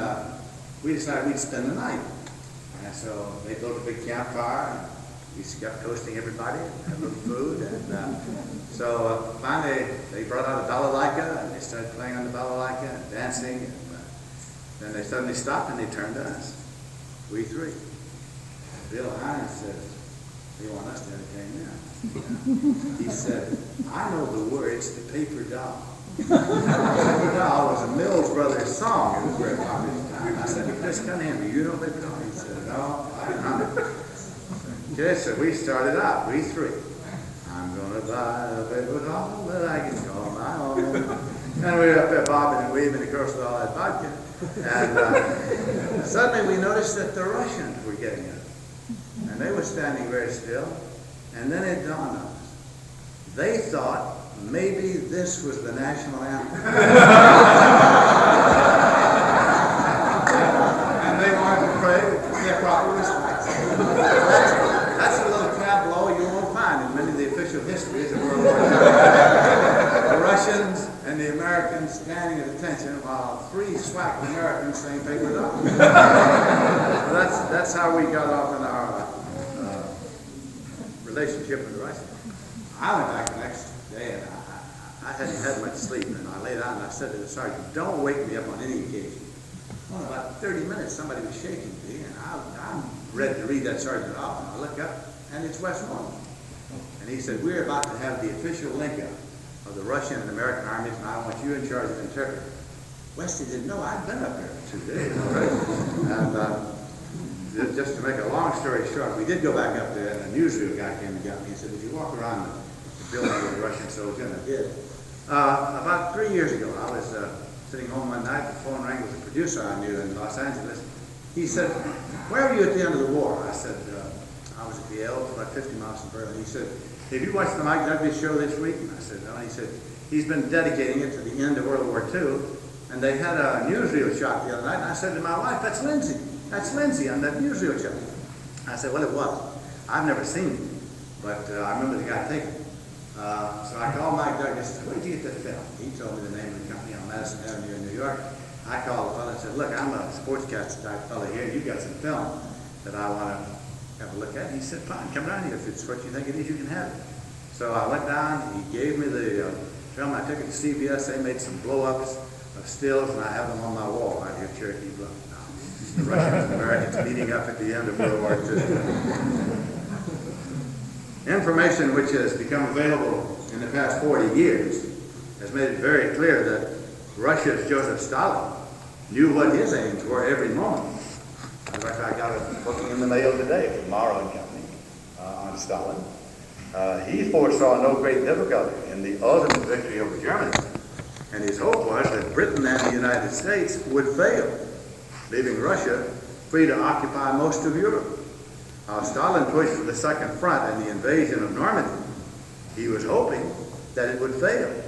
we decided we'd spend the night. And so they built a big campfire, and we got toasting everybody, and had a little food. And so finally, they brought out a balalaika, and they started playing on the balalaika and dancing. And then they suddenly stopped, and they turned to us, we three. Bill Hines said, they want us to entertain them. He said, I know the words to Paper Doll. Paper Doll was a Mills Brothers song. It was very popular at the time. I said, Chris Cunningham, do you know Paper Doll? He said, no, I do not. Okay, so we started out, we three. I'm going to buy a paper doll that I can call my own. And we were up there bobbing and weaving, of course, with all that vodka. And suddenly we noticed that the Russians were getting us. And they were standing very still, and then it dawned on us. They thought maybe this was the national anthem. And they wanted to pray their proper respects. That's a little tableau you won't find in many of the official histories of World War II. The Russians and the Americans standing at attention while 3 swacked Americans saying paper doll. That's how we got off in our relationship with the Russians. I went back the next day, and I hadn't had much sleep, and I lay down and I said to the sergeant, don't wake me up on any occasion. Well, in about 30 minutes, somebody was shaking me, and I'm ready to read that sergeant off, and I look up, and it's Westmoreland. And he said, we're about to have the official link-up of the Russian and American armies, and I want you in charge of interpreting. Westy didn't know I'd been up there for 2 days already. And just to make a long story short, we did go back up there, and a newsreel guy came and got me. He said, would you walk around the building with a Russian soldier? And I did. About 3 years ago, I was sitting home one night, the phone rang with a producer I knew in Los Angeles. He said, where were you at the end of the war? I said, I was at the Elbe, about 50 miles from Berlin. He said, have you watched the Mike Douglas show this week? And I said, no. He said, he's been dedicating it to the end of World War II. And they had a newsreel shot the other night, and I said to my wife, that's Lindsey. That's Lindsey on that newsreel shot. I said, well, it was. I've never seen it, but I remember the guy taking it. So I called Mike Douglas and said, where did you get that film? He told me the name of the company on Madison Avenue in New York. I called the fellow and said, look, I'm a sportscaster type fellow here. You've got some film that I want to have a look at. And he said, fine, come down here. If it's what you think it is, you can have it. So I went down. He gave me the film. I took it to CBS. They made some blow-ups of stills, and I have them on my wall right here, Cherokee Bluff. The Russians and Americans meeting up at the end of World War II. Information which has become available in the past 40 years has made it very clear that Russia's Joseph Stalin knew what his aims were every moment. In fact, I got a booking in the mail today from Morrow and Company on Stalin. He foresaw no great difficulty in the ultimate victory over Germany, and his hope was that Britain and the United States would fail. leaving Russia free to occupy most of Europe. While Stalin pushed for the Second Front and the invasion of Normandy, he was hoping that it would fail.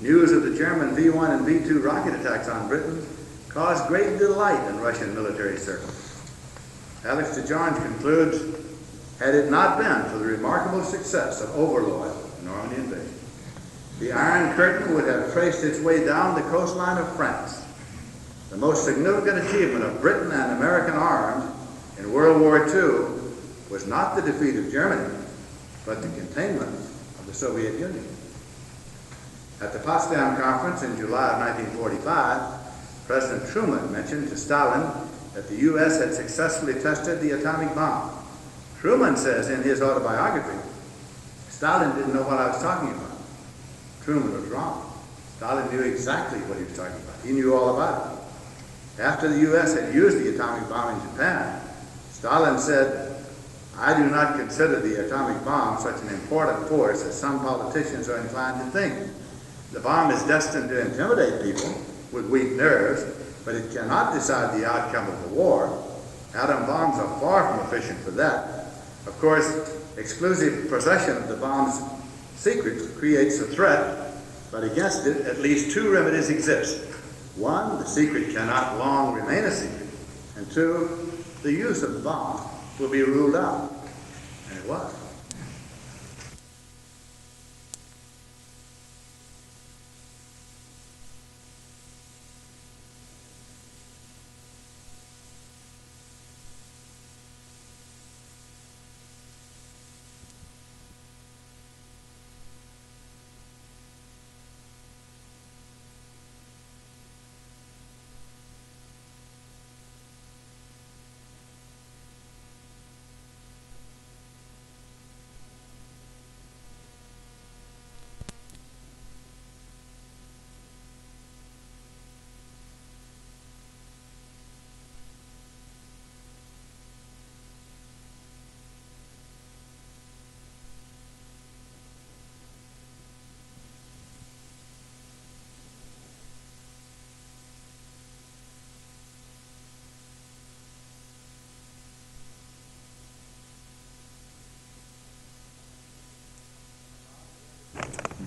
News of the German V-1 and V-2 rocket attacks on Britain caused great delight in Russian military circles. Alex de Jorns concludes, had it not been for the remarkable success of Overlord, the Normandy invasion, the Iron Curtain would have traced its way down the coastline of France. The most significant achievement of Britain and American arms in World War II was not the defeat of Germany, but the containment of the Soviet Union. At the Potsdam Conference in July of 1945, President Truman mentioned to Stalin that the U.S. had successfully tested the atomic bomb. Truman says in his autobiography, Stalin didn't know what I was talking about. Truman was wrong. Stalin knew exactly what he was talking about. He knew all about it. After the U.S. had used the atomic bomb in Japan, Stalin said, I do not consider the atomic bomb such an important force as some politicians are inclined to think. The bomb is destined to intimidate people with weak nerves, but it cannot decide the outcome of the war. Atom bombs are far from efficient for that. Of course, exclusive possession of the bomb's secrets creates a threat, but against it, at least two remedies exist. One, the secret cannot long remain a secret. And two, the use of the bomb will be ruled out. And it was.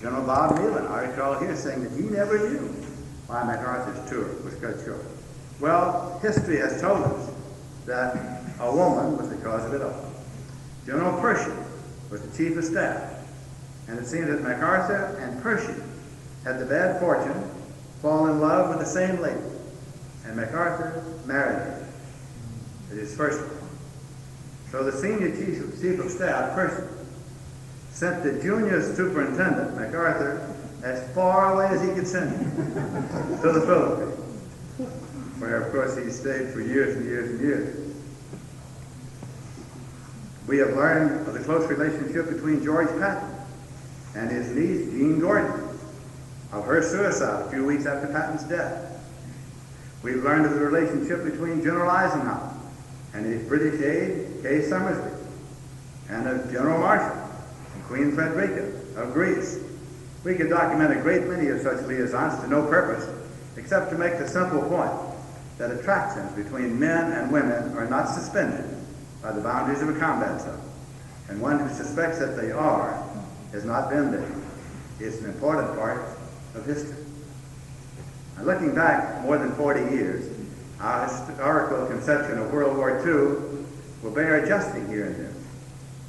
General Bob Neyland, I recall here saying that he never knew why MacArthur's tour was cut short. Well, history has told us that a woman was the cause of it all. General Pershing was the chief of staff, and it seemed that MacArthur and Pershing had the bad fortune fall in love with the same lady, and MacArthur married her. It is first one. So the senior chief of staff, Pershing, sent the junior superintendent, MacArthur, as far away as he could send him to the Philippines, where, of course, he stayed for years and years and years. We have learned of the close relationship between George Patton and his niece, Jean Gordon, of her suicide a few weeks after Patton's death. We've learned of the relationship between General Eisenhower and his British aide, Kay Summersby, and of General Marshall and Queen Frederica of Greece. We could document a great many of such liaisons to no purpose, except to make the simple point that attractions between men and women are not suspended by the boundaries of a combat zone, and one who suspects that they are has not been there. It's an important part of history. Now, looking back more than 40 years, our historical conception of World War II will bear adjusting here and there.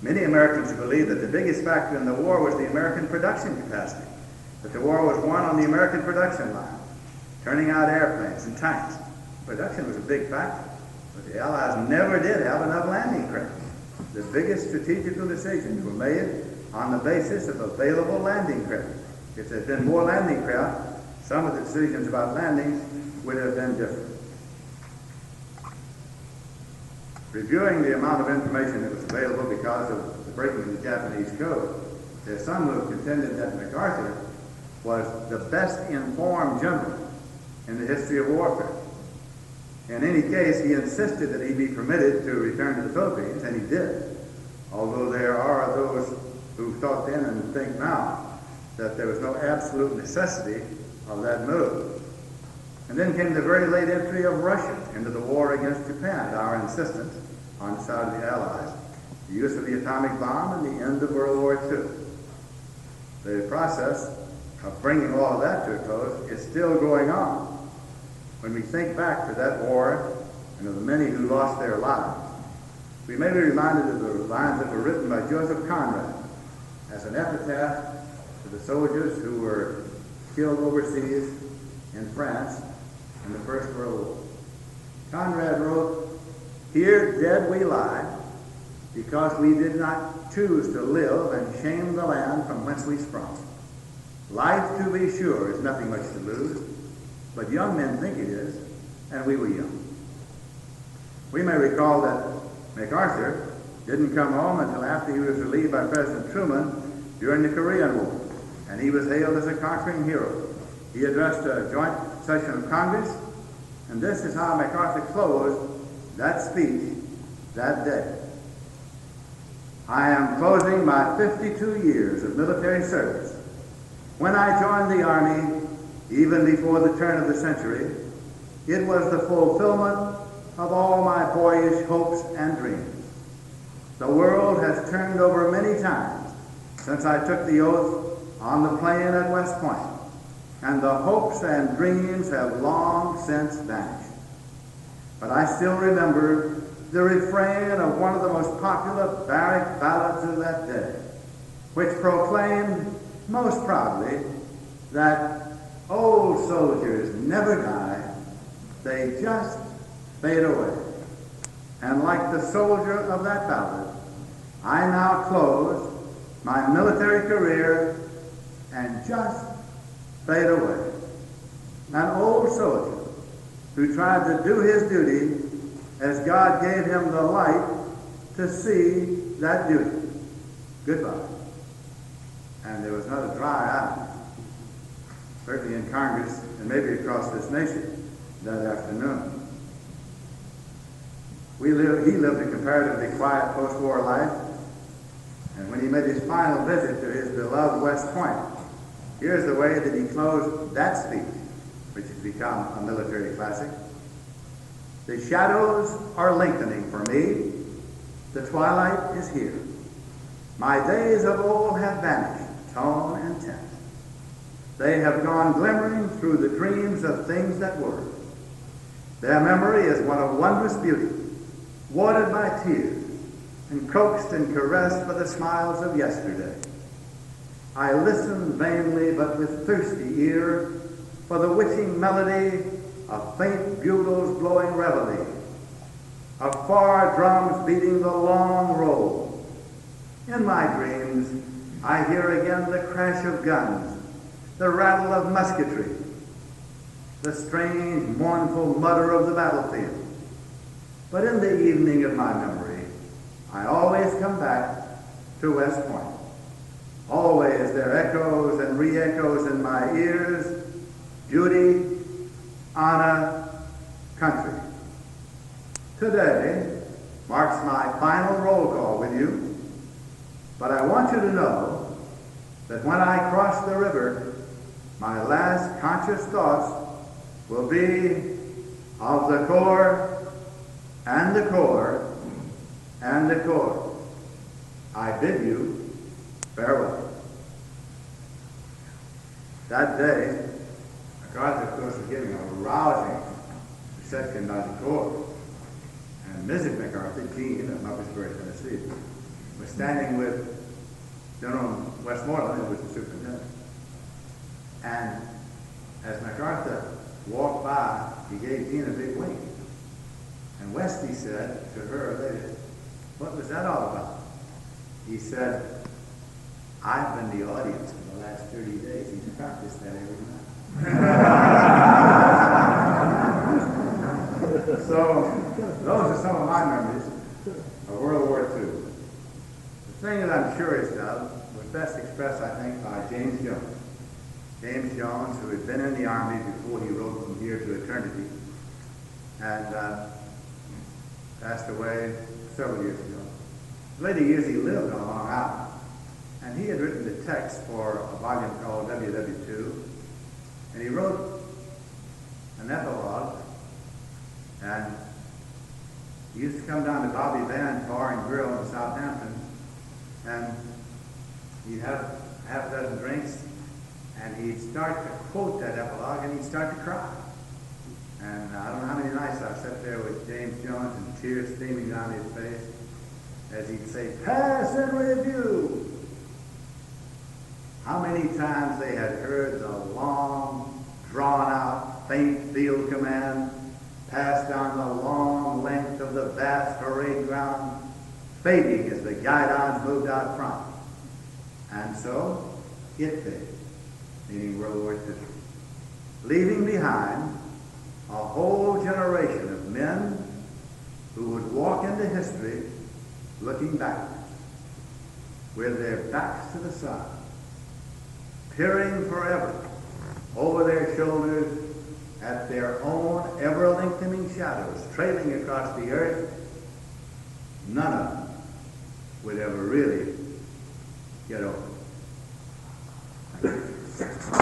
Many Americans believe that the biggest factor in the war was the American production capacity, that the war was won on the American production line, turning out airplanes and tanks. Production was a big factor, but the Allies never did have enough landing craft. The biggest strategical decisions were made on the basis of available landing craft. If there had been more landing craft, some of the decisions about landings would have been different. Reviewing the amount of information that was available because of the breaking of the Japanese code, there's some who have contended that MacArthur was the best informed general in the history of warfare. In any case, he insisted that he be permitted to return to the Philippines, and he did. Although there are those who thought then and think now that there was no absolute necessity of that move. And then came the very late entry of Russia into the war against Japan at our insistence on the side of the Allies, the use of the atomic bomb, and the end of World War II. The process of bringing all of that to a close is still going on. When we think back to that war and of the many who lost their lives, we may be reminded of the lines that were written by Joseph Conrad as an epitaph to the soldiers who were killed overseas in France in the First World War. Conrad wrote, "Here dead we lie, because we did not choose to live and shame the land from whence we sprung. Life, to be sure, is nothing much to lose, but young men think it is, and we were young." We may recall that MacArthur didn't come home until after he was relieved by President Truman during the Korean War, and he was hailed as a conquering hero. He addressed a joint session of Congress, and this is how MacArthur closed that speech that day. "I am closing my 52 years of military service. When I joined the Army, even before the turn of the century, it was the fulfillment of all my boyish hopes and dreams. The world has turned over many times since I took the oath on the plain at West Point, and the hopes and dreams have long since vanished. But I still remember the refrain of one of the most popular barrack ballads of that day, which proclaimed most proudly that old soldiers never die, they just fade away. And like the soldier of that ballad, I now close my military career and just fade away. An old soldier who tried to do his duty as God gave him the light to see that duty. Goodbye." And there was not a dry eye, certainly in Congress and maybe across this nation that afternoon. He lived a comparatively quiet post-war life, and when he made his final visit to his beloved West Point, here's the way that he closed that speech, which has become a military classic. "The shadows are lengthening for me. The twilight is here. My days of old have vanished, tone and tint. They have gone glimmering through the dreams of things that were. Their memory is one of wondrous beauty, watered by tears, and coaxed and caressed by the smiles of yesterday. I listen vainly but with thirsty ear for the witching melody of faint bugles blowing reveille, of far drums beating the long roll. In my dreams, I hear again the crash of guns, the rattle of musketry, the strange, mournful mutter of the battlefield. But in the evening of my memory, I always come back to West Point. Always there echoes and re-echoes in my ears, duty, honor, country. Today marks my final roll call with you, but I want you to know that when I cross the river, my last conscious thoughts will be of the Corps and the Corps and the Corps. I bid you farewell." That day, MacArthur, of course, was giving a rousing reception by the Corps. And Mrs. MacArthur, Jean, of Murfreesboro, Tennessee, was standing with General Westmoreland, who was the superintendent. And as MacArthur walked by, he gave Jean a big wink. And Westy said to her later, "What was that all about?" He said, "I've been the audience for the last 30 days. He's practiced that every night." So, those are some of my memories of World War II. The thing that I'm surest of was best expressed, I think, by James Jones. James Jones, who had been in the Army before he rode from here to eternity, and passed away several years ago. Later years he lived on Long Island, and he had written the text for a volume called WW2, and he wrote an epic And he'd start to quote that epilogue, and he'd start to cry. And I don't know how many nights I've sat there with James Jones and tears streaming down his face as he'd say, "Pass and review." How many times they had heard the long, drawn-out, faint field command pass down the long length of the vast parade ground, fading as the guidons moved out front. And so, it faded, meaning World War II, leaving behind a whole generation of men who would walk into history looking backwards, with their backs to the sun, peering forever over their shoulders at their own ever-lengthening shadows trailing across the earth. None of them would ever really get over it.